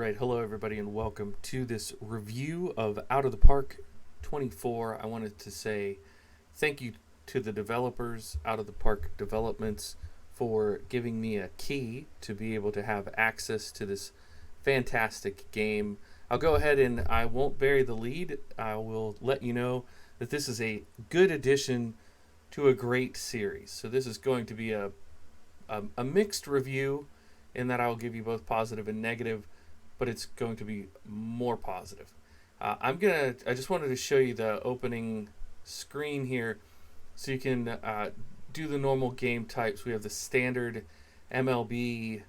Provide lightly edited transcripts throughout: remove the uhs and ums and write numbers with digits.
right, hello everybody, and welcome to this review of Out of the Park 24. I wanted to say thank you to the developers, Out of the Park Developments, for giving me a key to be able to have access to this fantastic game. I'll go ahead and I won't bury the lead. I will let you know that this is a good addition to a great series. So this is going to be a mixed review in that I'll give you both positive and negative, but it's going to be more positive. I just wanted to show you the opening screen here so you can do the normal game types. We have the standard MLB,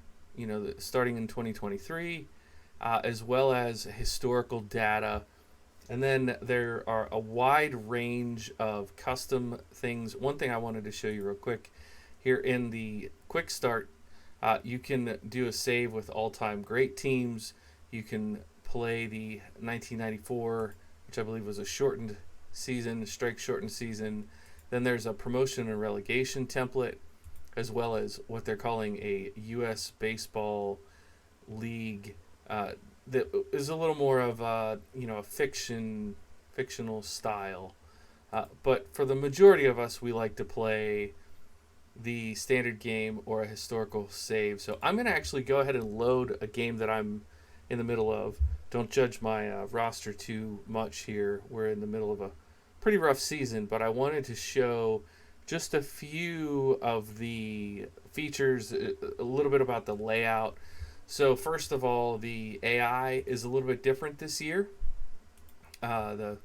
starting in 2023, as well as historical data. And then there are a wide range of custom things. One thing I wanted to show you real quick here in the quick start, you can do a save with all-time great teams. You can play the 1994, which I believe was a shortened season, a strike-shortened season. Then there's a promotion and relegation template, as well as what they're calling a U.S. Baseball League that is a little more of a fictional style. But for the majority of us, we like to play the standard game or a historical save. So I'm going to actually go ahead and load a game that I'm in the middle of. Don't judge my roster too much here. We're in the middle of a pretty rough season, but I wanted to show just a few of the features, a little bit about the layout. So first of all, the AI is a little bit different this year. The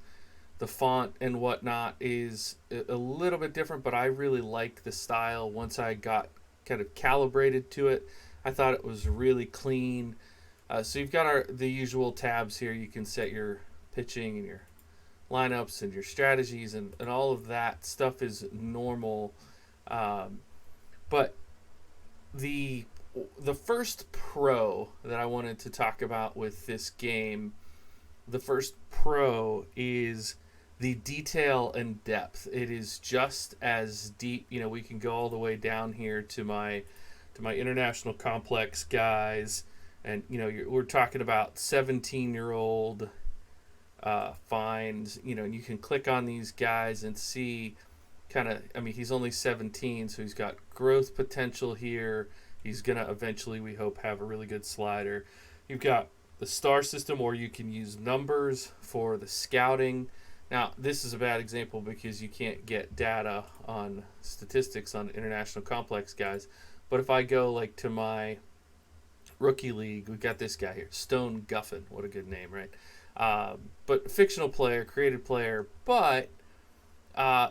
font and whatnot is a little bit different, but I really like the style. Once I got kind of calibrated to it, I thought it was really clean. So you've got the usual tabs here. You can set your pitching and your lineups and your strategies, and all of that stuff is normal. But the first pro that I wanted to talk about with this game, the first pro is the detail and depth. It is just as deep. We can go all the way down here to my international complex guys, and we're talking about 17-year-old finds. And you can click on these guys and see he's only 17, so he's got growth potential here. He's gonna eventually, we hope, have a really good slider. You've got the star system, or you can use numbers for the scouting. Now, this is a bad example because you can't get data on statistics on international complex guys. But if I go to my rookie league, we've got this guy here, Stone Guffin. What a good name, right? But fictional player, created player. But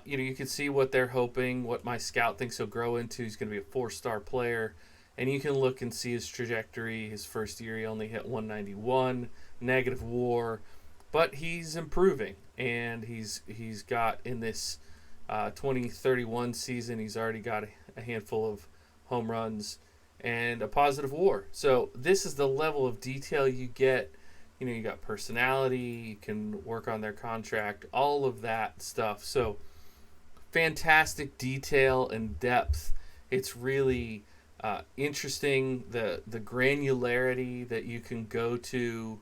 you can see what they're hoping, what my scout thinks he'll grow into. He's going to be a 4-star player. And you can look and see his trajectory. His first year, he only hit 191, negative WAR. But he's improving, and he's got in this 2031 season, he's already got a handful of home runs and a positive WAR. So this is the level of detail you get. You got personality, you can work on their contract, all of that stuff. So fantastic detail and depth. It's really interesting, the granularity that you can go to.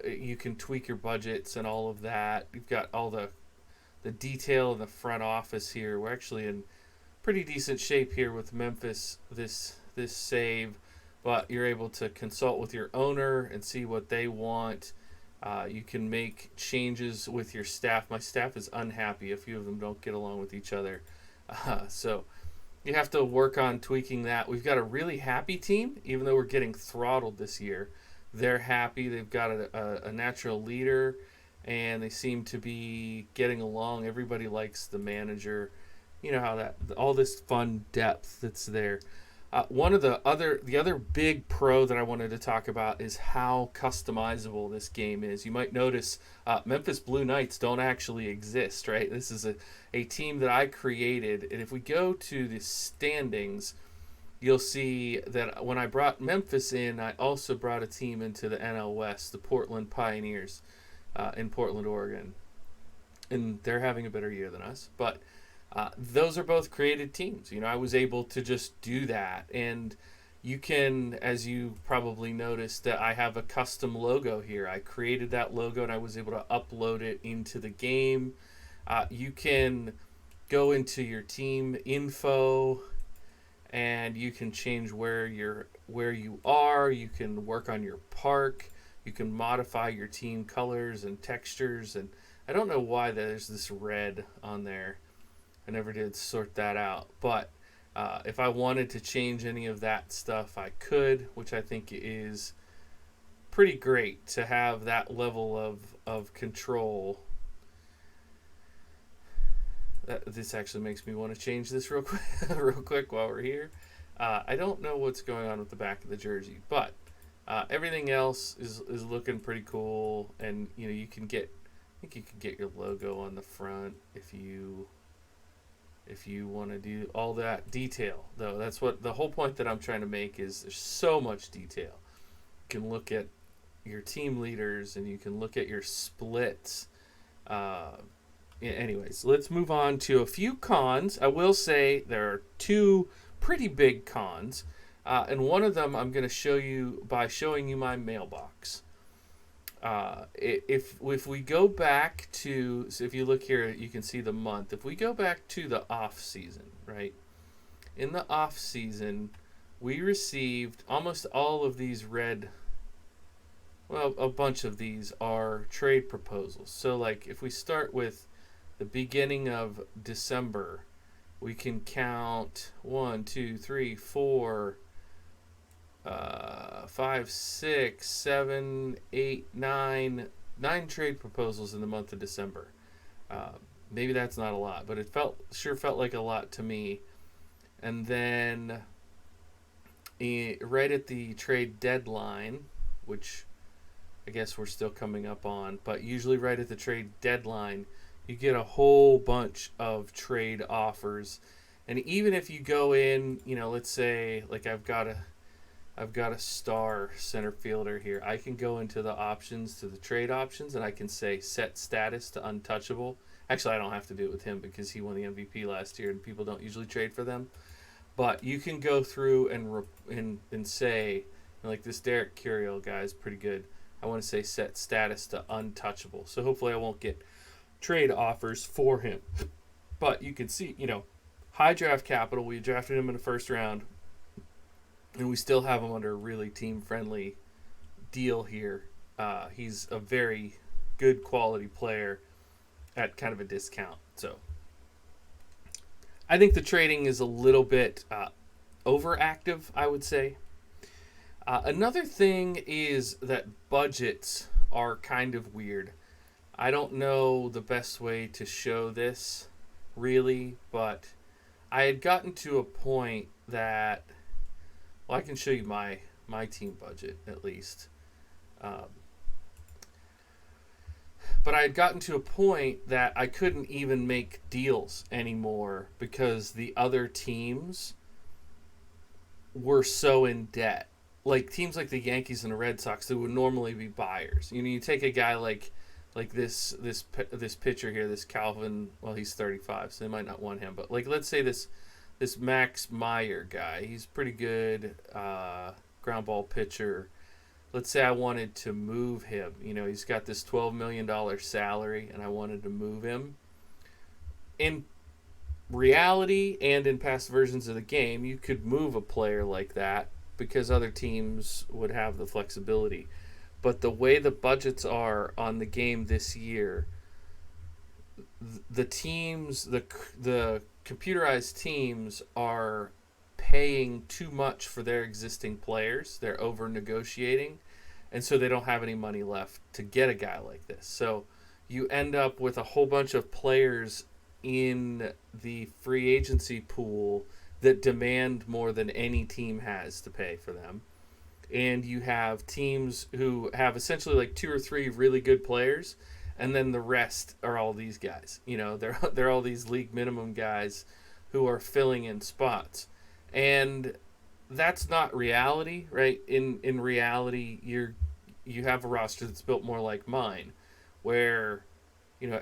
You can tweak your budgets and all of that. You've got all the detail in the front office here. We're actually in pretty decent shape here with Memphis this save, but you're able to consult with your owner and see what they want. You can make changes with your staff. My staff is unhappy. A few of them don't get along with each other. So you have to work on tweaking that. We've got a really happy team, even though we're getting throttled this year. They're happy. They've got a natural leader, and they seem to be getting along. Everybody likes the manager. You know how all this fun depth that's there. One of the other big pro that I wanted to talk about is how customizable this game is. You might notice Memphis Blue Knights don't actually exist, right? This is a team that I created, and if we go to the standings, you'll see that when I brought Memphis in, I also brought a team into the NL West, the Portland Pioneers in Portland, Oregon. And they're having a better year than us. But those are both created teams. I was able to just do that. And, You can, as you probably noticed, that I have a custom logo here. I created that logo and I was able to upload it into the game. You can go into your team info and you can change where you are. You can work on your park. You can modify your team colors and textures. And I don't know why there's this red on there. I never did sort that out. But if I wanted to change any of that stuff, I could, which I think is pretty great to have that level of control. This actually makes me want to change this real quick, real quick while we're here. I don't know what's going on with the back of the jersey, but everything else is looking pretty cool. And you can get, I think you can get your logo on the front if you want to do all that detail. Though that's what the whole point that I'm trying to make is. There's so much detail. You can look at your team leaders and you can look at your splits. Anyways, let's move on to a few cons. I will say there are two pretty big cons, and one of them I'm going to show you by showing you my mailbox. If we go back to, so if you look here, you can see the month. If we go back to the off season, right? In the off season, we received almost all of these red. Well, a bunch of these are trade proposals. So, like, if we start with the beginning of December, we can count 1, 2, 3, 4, 5, 6, 7, 8, 9 trade proposals in the month of December. Maybe that's not a lot, but it sure felt like a lot to me. And then right at the trade deadline, which I guess we're still coming up on, but usually right at the trade deadline, you get a whole bunch of trade offers. And even if you go in, let's say like I've got a star center fielder here. I can go into the options, to the trade options, and I can say set status to untouchable. Actually, I don't have to do it with him because he won the MVP last year and people don't usually trade for them. But you can go through and say, like, this Derek Curiel guy is pretty good. I want to say set status to untouchable. So hopefully I won't get trade offers for him. But you can see, high draft capital. We drafted him in the first round, and we still have him under a really team-friendly deal here. He's a very good quality player at kind of a discount. So I think the trading is a little bit overactive, I would say. Another thing is that budgets are kind of weird. I don't know the best way to show this, really, but I had gotten to a point that, well, I can show you my team budget, at least. But I had gotten to a point that I couldn't even make deals anymore because the other teams were so in debt. Like teams like the Yankees and the Red Sox, that would normally be buyers. You take a guy like this pitcher here, this Calvin. Well, he's 35, so they might not want him. But like, let's say this Max Meyer guy. He's pretty good ground ball pitcher. Let's say I wanted to move him. He's got this $12 million salary, and I wanted to move him. In reality, and in past versions of the game, you could move a player like that because other teams would have the flexibility. But the way the budgets are on the game this year, the teams, the computerized teams are paying too much for their existing players. They're over negotiating, and so they don't have any money left to get a guy like this. So you end up with a whole bunch of players in the free agency pool that demand more than any team has to pay for them. And you have teams who have essentially like 2 or 3 really good players, and then the rest are all these guys. They're all these league minimum guys who are filling in spots. And that's not reality, right? In reality, you have a roster that's built more like mine, where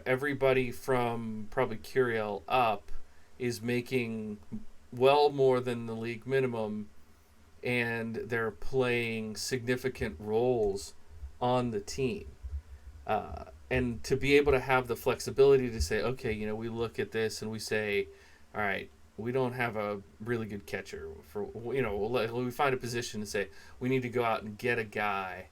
everybody from probably Curiel up is making well more than the league minimum, and they're playing significant roles on the team. And to be able to have the flexibility to say, okay, we look at this and we say, all right, we don't have a really good catcher. We find a position to say we need to go out and get a guy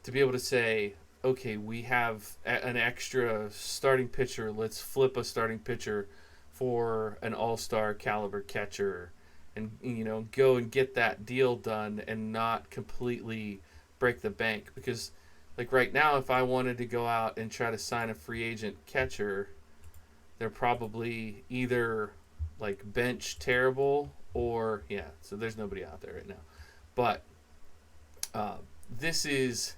to be able to say, okay, we have an extra starting pitcher. Let's flip a starting pitcher for an all-star caliber catcher, and go and get that deal done and not completely break the bank. Because like right now, if I wanted to go out and try to sign a free agent catcher, they're probably either like bench terrible or so there's nobody out there right now. But this is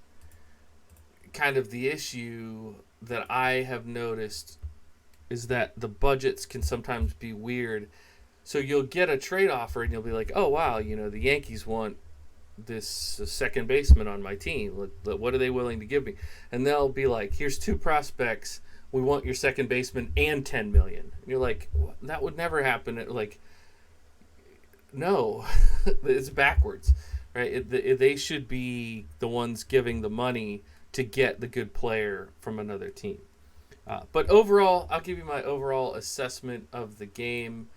kind of the issue that I have noticed, is that the budgets can sometimes be weird. So you'll get a trade offer and you'll be like, oh wow, the Yankees want this second baseman on my team. What are they willing to give me? And they'll be like, here's 2 prospects. We want your second baseman and $10 million. And you're like, that would never happen. Like, no, it's backwards, right? They should be the ones giving the money to get the good player from another team. But overall, I'll give you my overall assessment of the game.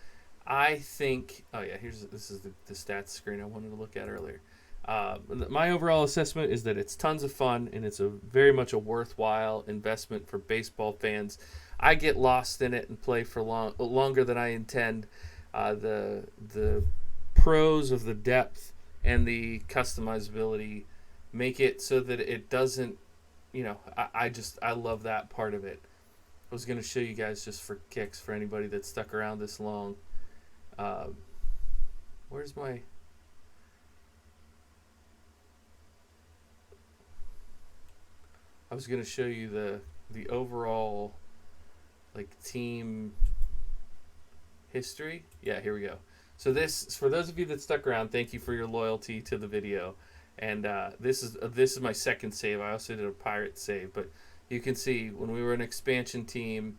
I think, this is the stats screen I wanted to look at earlier. My overall assessment is that it's tons of fun and it's very much a worthwhile investment for baseball fans. I get lost in it and play for longer than I intend. The pros of the depth and the customizability make it so that it doesn't, I love that part of it. I was going to show you guys just for kicks, for anybody that's stuck around this long. Where's my... I was going to show you the overall like team history. Yeah, here we go. So this, for those of you that stuck around, thank you for your loyalty to the video. And this is my second save. I also did a pirate save, but you can see when we were an expansion team,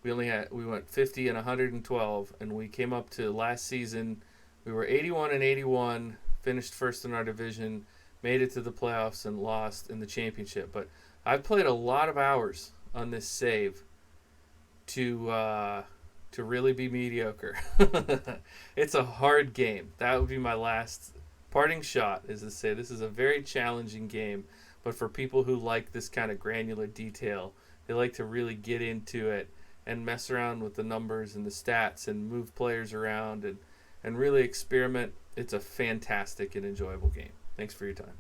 we went 50 and 112, and we came up to last season. We were 81 and 81, finished first in our division, made it to the playoffs, and lost in the championship. But I've played a lot of hours on this save to really be mediocre. It's a hard game. That would be my last parting shot, is to say this is a very challenging game, but for people who like this kind of granular detail, they like to really get into it and mess around with the numbers and the stats and move players around and really experiment. It's a fantastic and enjoyable game. Thanks for your time.